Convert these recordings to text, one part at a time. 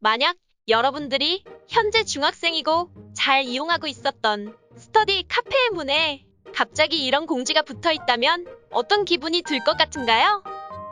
만약 여러분들이 현재 중학생이고 잘 이용하고 있었던 스터디 카페의 문에 갑자기 이런 공지가 붙어 있다면 어떤 기분이 들 것 같은가요?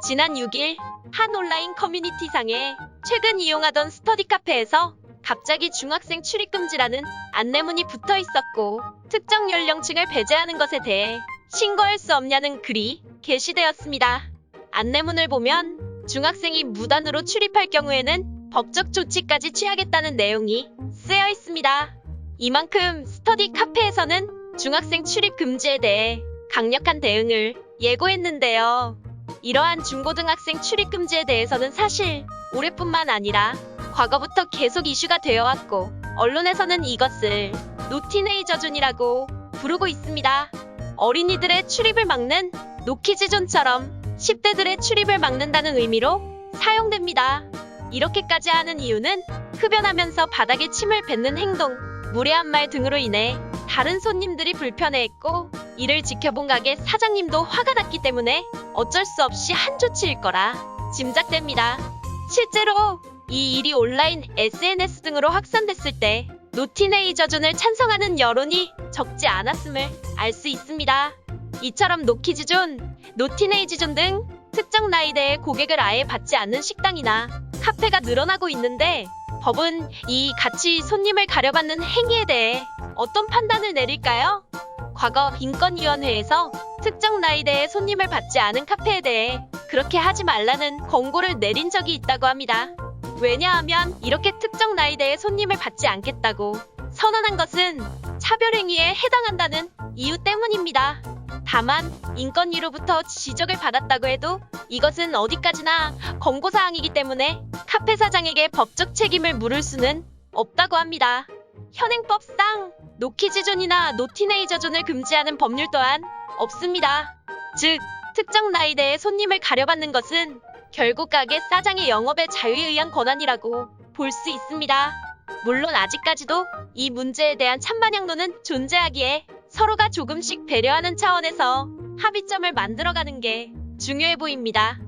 지난 6일 한 온라인 커뮤니티상에 최근 이용하던 스터디 카페에서 갑자기 중학생 출입 금지라는 안내문이 붙어 있었고 특정 연령층을 배제하는 것에 대해 신고할 수 없냐는 글이 게시되었습니다. 안내문을 보면 중학생이 무단으로 출입할 경우에는 법적 조치까지 취하겠다는 내용이 쓰여 있습니다. 이만큼 스터디 카페에서는 중학생 출입 금지에 대해 강력한 대응을 예고했는데요. 이러한 중고등학생 출입 금지에 대해서는 사실 올해뿐만 아니라 과거부터 계속 이슈가 되어 왔고 언론에서는 이것을 노티네이저존이라고 부르고 있습니다. 어린이들의 출입을 막는 노키즈존처럼 10대들의 출입을 막는다는 의미로 사용됩니다. 이렇게까지 하는 이유는 흡연하면서 바닥에 침을 뱉는 행동, 무례한 말 등으로 인해 다른 손님들이 불편해했고 이를 지켜본 가게 사장님도 화가 났기 때문에 어쩔 수 없이 한 조치일 거라 짐작됩니다. 실제로 이 일이 온라인 SNS 등으로 확산됐을 때 노티네이저존을 찬성하는 여론이 적지 않았음을 알 수 있습니다. 이처럼 노키즈존, 노티네이지존 등 특정 나이대의 고객을 아예 받지 않는 식당이나 카페가 늘어나고 있는데 법은 이 같이 손님을 가려받는 행위에 대해 어떤 판단을 내릴까요? 과거 인권위원회에서 특정 나이대의 손님을 받지 않은 카페에 대해 그렇게 하지 말라는 권고를 내린 적이 있다고 합니다. 왜냐하면 이렇게 특정 나이대의 손님을 받지 않겠다고 선언한 것은 차별행위에 해당한다는 이유 때문입니다. 다만 인권위로부터 지적을 받았다고 해도 이것은 어디까지나 권고사항이기 때문에 카페 사장에게 법적 책임을 물을 수는 없다고 합니다. 현행법상 노키즈존이나 노티네이저존을 금지하는 법률 또한 없습니다. 즉, 특정 나이대의 손님을 가려받는 것은 결국 가게 사장의 영업의 자유에 의한 권한이라고 볼 수 있습니다. 물론 아직까지도 이 문제에 대한 찬반향론은 존재하기에 서로가 조금씩 배려하는 차원에서 합의점을 만들어가는 게 중요해 보입니다.